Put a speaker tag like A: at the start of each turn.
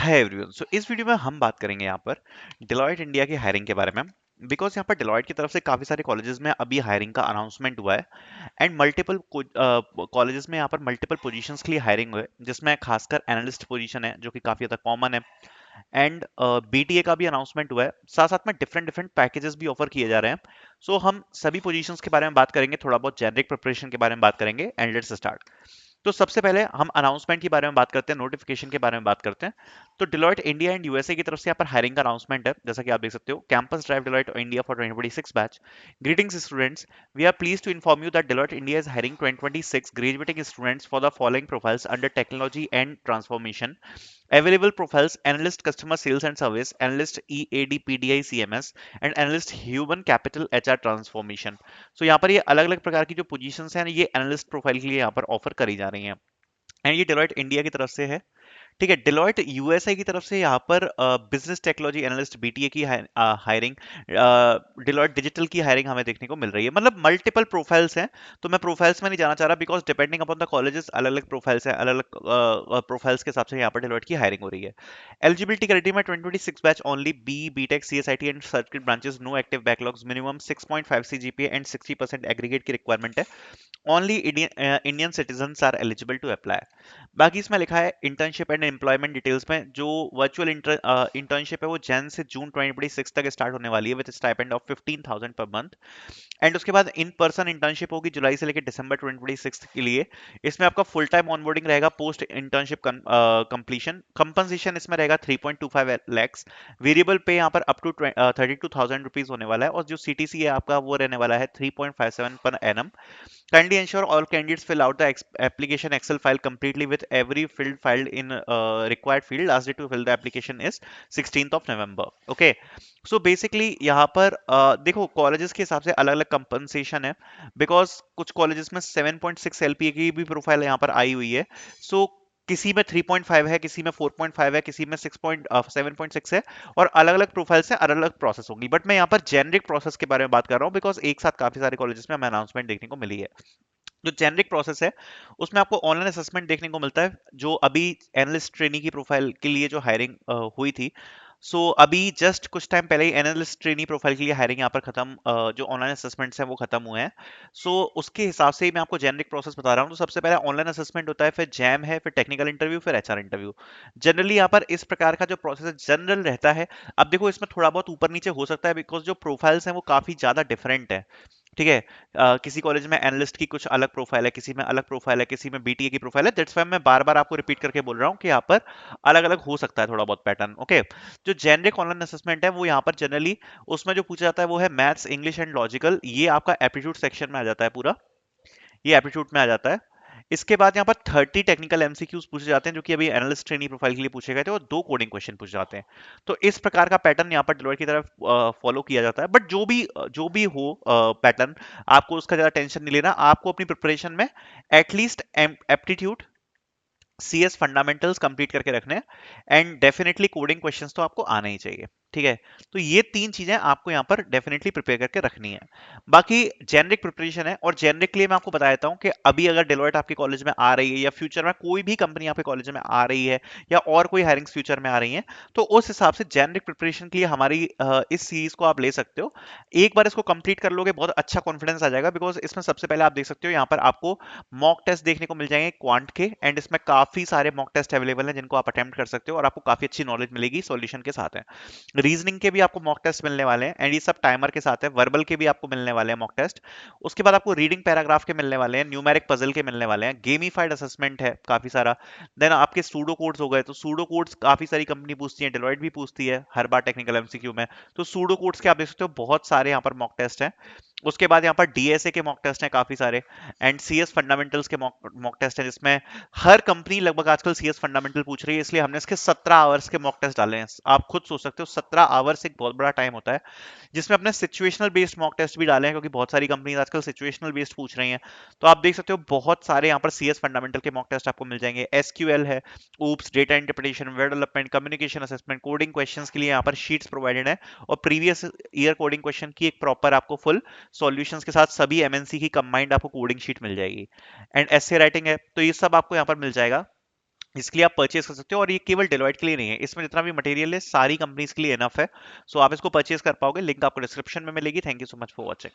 A: Hi everyone. सो इस video में हम बात करेंगे यहाँ पर डिलॉयट इंडिया की हायरिंग के बारे में। बिकॉज यहाँ पर डिलॉयट की तरफ से काफी सारे कॉलेजेस में अभी हायरिंग का अनाउंसमेंट हुआ है एंड मल्टीपल कॉलेजेस में यहाँ पर मल्टीपल पोजीशंस के लिए हायरिंग हुआ है, जिसमें खासकर एनालिस्ट पोजीशन है जो कि काफी ज्यादा कॉमन है। एंड बीटीए का भी अनाउंसमेंट हुआ है, साथ साथ में डिफरेंट डिफरेंट पैकेजेस भी ऑफर किए जा रहे हैं। सो हम सभी पोजीशंस के बारे में बात करेंगे, थोड़ा बहुत जेनरिक प्रिपरेशन के बारे में बात करेंगे एंड लेट्स स्टार्ट। तो सबसे पहले हम अनाउंसमेंट के बारे में बात करते हैं, नोटिफिकेशन के बारे में बात करते हैं। तो डिलॉयट इंडिया एंड यूएसए की तरफ से यहाँ पर हायरिंग का अनाउंसमेंट है, जैसा कि आप देख सकते हो, campus drive Deloitte India for 2026 batch. Greetings students, we are pleased to inform you that Deloitte India is hiring 2026 graduating students for the following profiles under technology and transformation. Available profiles: analyst customer sales and service, analyst EAD PDI CMS, and analyst human capital HR transformation. So यहाँ पर ये अलग अलग प्रकार की जो positions हैं ये एनालिस्ट प्रोफाइल के लिए यहाँ पर ऑफर करी जा रही हैं एंड ये डेलोइट इंडिया की तरफ से है। ठीक है, डिलॉयट यूएसए की तरफ से यहाँ पर बिजनेस टेक्नोलॉजी एनालिस्ट बीटीए की हायरिंग, डिलॉयट डिजिटल की हायरिंग हमें देखने को मिल रही है। मतलब मल्टीपल प्रोफाइल्स हैं। तो मैं प्रोफाइल्स में नहीं जाना चाह रहा because depending upon the colleges अलग अलग प्रोफाइल्स हैं, अलग अलग प्रोफाइल्स के हिसाब से यहाँ पर डिलॉयट की हायरिंग हो रही है। एलिजिबिलिटी क्राइटेरिया में 2026 batch only B BTech CSIT and circuit branches, no active backlogs, minimum 6.5 CGPA and 60% aggregate की रिक्वायरमेंट है। Only Indian citizens are eligible to apply. बाकी इसमें लिखा है इंटर्नशिप एंड एम्प्लॉयमेंट डिटेल्स में, जो वर्चुअल इंटर्नशिप है वो जैन से जून 2026 तक स्टार्ट होने वाली है with stipend of 15,000 per month. And उसके बाद इन पर्सन इंटर्नशिप होगी जुलाई से लेकर दिसंबर 2026 के लिए। इसमें आपका फुल टाइम ऑनबोर्डिंग रहेगा पोस्ट इंटर्नशिप कंप्लीशन। कंपनसेशन इसमें रहेगा 3.25 लैक्स। वेरिएबल पे यहाँ पर अप टू 32,000 रुपीज होने वाला है और जो सीटीसी है आपका वो रहने वाला है 3.57 per annum. Kindly ensure all candidates fill out the application Excel file completely with every field filed in required field. Last day to fill the application is 16th of November. Okay. So basically यहाँ पर देखो colleges के हिसाब से अलग अलग compensation है। Because कुछ कॉलेजेस में 7.6 एलपीए की भी प्रोफाइल यहाँ पर आई हुई है। सो किसी में 3.5 है, किसी में 4.5 है, किसी में 7.6 है। और अलग अलग प्रोफाइल से अलग अलग प्रोसेस होंगी, बट मैं यहाँ पर जेनरिक प्रोसेस के बारे में बात कर रहा हूँ बिकॉज एक साथ काफी सारे कॉलेजेस में हमें अनाउंसमेंट देखने को मिली है। जो जेनरिक प्रोसेस है उसमें आपको ऑनलाइन असेसमेंट देखने को मिलता है। जो अभी एनालिस्ट ट्रेनी की प्रोफाइल के लिए जो हायरिंग हुई थी, सो अभी जस्ट कुछ टाइम पहले ही एनालिस्ट ट्रेनी प्रोफाइल के लिए हायरिंग यहाँ पर खत्म, जो ऑनलाइन असेसमेंट्स हैं वो खत्म हुए हैं। सो उसके हिसाब से ही मैं आपको जेनरिक प्रोसेस बता रहा हूँ। तो सबसे पहले ऑनलाइन असेसमेंट होता है, फिर जैम है, फिर टेक्निकल इंटरव्यू, फिर एचआर इंटरव्यू। जनरली यहाँ पर इस प्रकार का जो प्रोसेस है जनरल रहता है। अब देखो इसमें थोड़ा बहुत ऊपर नीचे हो सकता है बिकॉज जो प्रोफाइल्स हैं वो काफी ज्यादा डिफरेंट है। ठीक है, किसी कॉलेज में एनालिस्ट की कुछ अलग प्रोफाइल है, किसी में अलग प्रोफाइल है, किसी में बीटीए की प्रोफाइल है। दैट्स व्हाई मैं बार बार आपको रिपीट करके बोल रहा हूँ कि यहाँ पर अलग अलग हो सकता है थोड़ा बहुत पैटर्न। ओके। जो जेनरिक ऑनलाइन असेसमेंट है वो यहाँ पर जनरली उसमें जो पूछा जाता है वो है मैथ्स, इंग्लिश एंड लॉजिकल। ये आपका एप्टीट्यूड सेक्शन में आ जाता है पूरा, ये एप्टीट्यूड में आ जाता है। इसके बाद यहाँ पर 30 टेक्निकल एमसीक्यूज पूछे जाते हैं जो कि अभी एनालिस्ट ट्रेनी प्रोफाइल के लिए पूछे गए थे, और 2 कोडिंग क्वेश्चन पूछे जाते हैं। तो इस प्रकार का पैटर्न यहाँ पर डिलॉयट की तरफ फॉलो किया जाता है। बट जो भी हो पैटर्न, आपको उसका ज्यादा टेंशन नहीं लेना। आपको अपनी प्रिपरेशन में at least aptitude, CS fundamentals complete करके रखने हैं एंड डेफिनेटली कोडिंग क्वेश्चंस तो आपको आना ही चाहिए। ठीक है, तो ये 3 चीजें आपको यहाँ पर डेफिनेटली प्रिपेयर करके रखनी है। बाकी जेनरिक प्रिपरेशन है, और जेनरिक के लिए मैं आपको बता देता हूँ कि अभी अगर डेलोइट आपके कॉलेज में आ रही है या फ्यूचर में कोई भी कंपनी आपके कॉलेज में आ रही है या और कोई हायरिंग फ्यूचर में आ रही है, तो उस हिसाब से जेनरिक प्रिपरेशन के लिए हमारी इस सीरीज को आप ले सकते हो। एक बार इसको कंप्लीट कर लोगे बहुत अच्छा कॉन्फिडेंस आ जाएगा बिकॉज इसमें सबसे पहले आप देख सकते हो यहाँ पर आपको मॉक टेस्ट देखने को मिल जाएंगे क्वांट के, एंड इसमें काफी सारे मॉक टेस्ट अवेलेबल हैं जिनको आप अटेम्प्ट कर सकते हो और आपको काफी अच्छी नॉलेज मिलेगी सॉल्यूशन के साथ है। रीजनिंग के भी आपको मॉक टेस्ट मिलने वाले हैं एंड ये सब टाइमर के साथ है। वर्बल के भी आपको मिलने वाले हैं मॉक टेस्ट। उसके बाद आपको रीडिंग पैराग्राफ के मिलने वाले हैं, न्यूमेरिक पजल के मिलने वाले हैं, गेमिफाइड असेसमेंट है काफी सारा। देन आपके सूडो कोड्स हो गए, तो सूडो कोड्स काफी सारी कंपनी पूछती है, डेलोइट भी पूछती है हर बार टेक्निकल एमसीक्यू में। तो सूडो कोड्स के आप देख सकते हो बहुत सारे यहाँ पर मॉक टेस्ट हैं। उसके बाद यहाँ पर डीएसए के मॉक टेस्ट हैं काफी सारे, एंड सीएस फंडामेंटल्स के मॉक टेस्ट हैं, जिसमें हर कंपनी लगभग आजकल सीएस फंडामेंटल पूछ रही है, इसलिए हमने इसके 17 आवर्स के मॉक टेस्ट डाले हैं। आप खुद सोच सकते हो 17 आवर्स एक बहुत बड़ा टाइम होता है, जिसमें अपने सिचुएशनल बेस्ड मॉक टेस्ट भी डाले हैं क्योंकि बहुत सारी कंपनीज आजकल सिचुएशनल बेस्ड पूछ रही हैं। तो आप देख सकते हो बहुत सारे यहाँ पर सीएस फंडामेंटल के मॉक टेस्ट आपको मिल जाएंगे। एसक्यूएल है, oops, data interpretation, web development, communication assessment, coding questions के लिए यहाँ पर शीट्स प्रोवाइडेड है, और प्रीवियस ईयर कोडिंग क्वेश्चन की एक प्रॉपर आपको फुल सॉल्यूशंस के साथ सभी एमएनसी की कंबाइंड आपको कोडिंग शीट मिल जाएगी। एंड एसे राइटिंग है, तो ये सब आपको यहाँ पर मिल जाएगा। इसके लिए आप परचेज कर सकते हो, और ये केवल डेलॉइट के लिए नहीं है, इसमें जितना भी मटेरियल है सारी कंपनीज के लिए इनफ है। सो आप इसको परचेज कर पाओगे, लिंक आपको डिस्क्रिप्शन में मिलेगी। Thank you so much for watching.